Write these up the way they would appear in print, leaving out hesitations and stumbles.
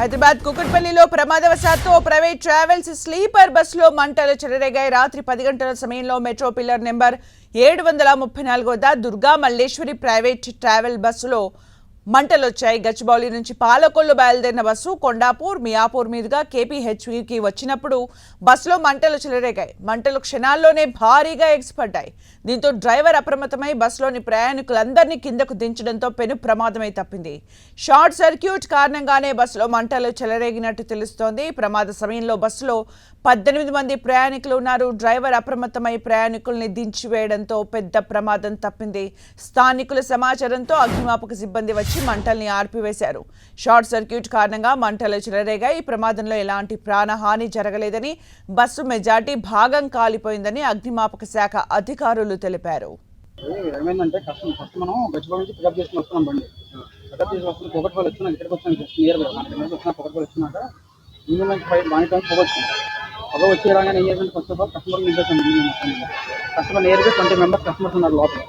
హైదరాబాద్ కుకట్పల్లిలో ప్రమాదవశాత్తు ఓ private travels sleeper బస్సులో మంటలు చెలరేగాయి. రాత్రి 10 గంటల సమయంలో మెట్రో పిల్లర్ నెంబర్ 734 వద్ద దుర్గా మల్లేశ్వరి ప్రైవేట్ ట్రావెల్ బస్సులో మంటలు వచ్చాయి. గచ్చిబౌలి నుంచి పాలకొల్లు బయలుదేరిన బస్సు కొండాపూర్ మియాపూర్ మీదుగా కేపీహెచ్కి వచ్చినప్పుడు బస్సులో మంటలు చెలరేగాయి. మంటలు క్షణాల్లోనే భారీగా ఎగిసిపడ్డాయి. దీంతో డ్రైవర్ అప్రమత్తమై బస్సులోని ప్రయాణికులందరినీ కిందకు దించడంతో పెను ప్రమాదమై తప్పింది. షార్ట్ సర్క్యూట్ కారణంగానే బస్సులో మంటలు చెలరేగినట్టు తెలుస్తోంది. ప్రమాద సమయంలో బస్సులో 18 మంది ప్రయాణికులు ఉన్నారు. డ్రైవర్ అప్రమత్తమై ప్రయాణికుల్ని దించివేయడంతో పెద్ద ప్రమాదం తప్పింది. స్థానికుల సమాచారంతో అగ్నిమాపక సిబ్బంది వచ్చి మంటల్ని ఆర్పివేశారు. షార్ట్ సర్క్యూట్ కారణంగా మంటలు చెలరేగాయి. ఈ ప్రమాదంలో ఎలాంటి ప్రాణహాని జరగలేదని, బస్సు మెజార్టీ భాగం కాలిపోయిందని అగ్నిమాపక శాఖ అధికారులు తెలిపారు. ఏమైందంటే ఫస్ట్ మనం గచ్చిబౌలి నుంచి పికప్ చేసుకుని వస్తున్నాం బండి. పికప్ చేసి వస్తున్నాం కుకట్పల్లి వచ్చినాక ఇక్కడికి వచ్చాను. జస్ట్ నియర్ బై వచ్చిన కుకట్పల్లి వచ్చినాక ఇంజన్ నుంచి మానిటర్ పొగ వచ్చింది. పొగ వచ్చి రాగానే ఏం చేయాలంటే ఫస్ట్ ఆఫ్ ఆల్ కస్టమర్ నింపేసాను. కస్టమర్ నియర్గా 20 మెంబర్స్ కస్టమర్స్ ఉన్నారు లోపల.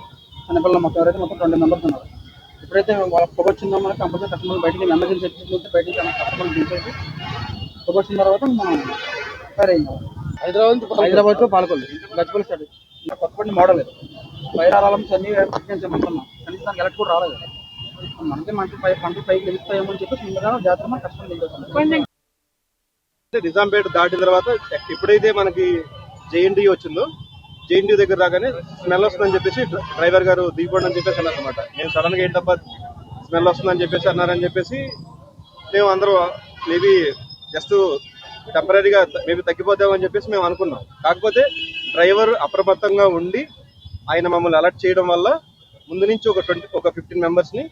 చిన్నపిల్లలు మొత్తం ఎవరైతే మొత్తం 20 మెంబర్స్ ఉన్నారు. ఎప్పుడైతే వాళ్ళ పొగ వచ్చిందో మనకి కంపల్సరీ కస్టమర్ బయటికి ఎమర్జెన్సీ ఎక్కించి బయటికి కస్టమర్ దించేసి పొగ వచ్చిన తర్వాత మనం ఫైర్ అయింది. Hyderabad to Palakollu Gachibowli start. ఇంకా కొత్తపల్లి మోడల్ ఫైర్ అలామ్స్ అన్ని అనుకున్నాం. కనీసం దానికి ఎలక్ట్ కూడా రాలేదు. మనకి మంటలు పైకి వెళ్తాయేమో అని చెప్పి ముందుగా జాతర కస్టమర్ దించేస్తాం. నిజాంపేట దాటిన తర్వాత ఎప్పుడైతే మనకి జేఎన్టీ వచ్చిందో జేఎన్టీ దగ్గర రాగానే స్మెల్ వస్తుందని చెప్పేసి డ్రైవర్ గారు దిగిపోండి అని చెప్పేసి అన్నారనమాట. నేను సడన్ గా ఏంటప్ప స్మెల్ వస్తుందని చెప్పేసి అన్నారని చెప్పేసి మేము అందరూ మేబీ జస్ట్ టెంపరీగా మేబీ తగ్గిపోతామని చెప్పేసి మేము అనుకున్నాం. కాకపోతే డ్రైవర్ అప్రమత్తంగా ఉండి ఆయన మమ్మల్ని అలర్ట్ చేయడం వల్ల ముందు నుంచి ఒక 15 మెంబర్స్ని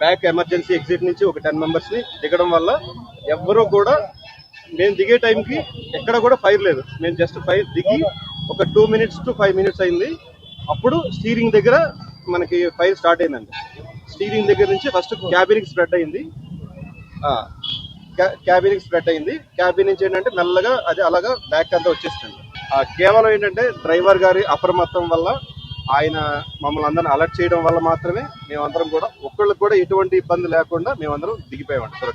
బ్యాక్ ఎమర్జెన్సీ ఎగ్జిట్ నుంచి ఒక 10 మెంబర్స్ని దిగడం వల్ల ఎవ్వరూ కూడా మేము దిగే టైంకి ఎక్కడ కూడా ఫైర్ లేదు. మేము జస్ట్ ఫైర్ దిగి ఒక 2 minutes to 5 minutes అయింది. అప్పుడు స్టీరింగ్ దగ్గర మనకి ఫైర్ స్టార్ట్ అయిందండి. స్టీరింగ్ దగ్గర నుంచి ఫస్ట్ క్యాబిన్కి స్ప్రెడ్ అయింది. క్యాబిన్ నుంచి ఏంటంటే మెల్లగా అది అలాగా బ్యాక్ అంతా వచ్చేస్తుంది. కేవలం ఏంటంటే డ్రైవర్ గారి అప్రమత్తం వల్ల ఆయన మమ్మల్ని అందరిని అలర్ట్ చేయడం వల్ల మాత్రమే మేమందరం కూడా ఒక్కళ్ళకి కూడా ఎటువంటి ఇబ్బంది లేకుండా మేమందరం దిగిపోయామండి.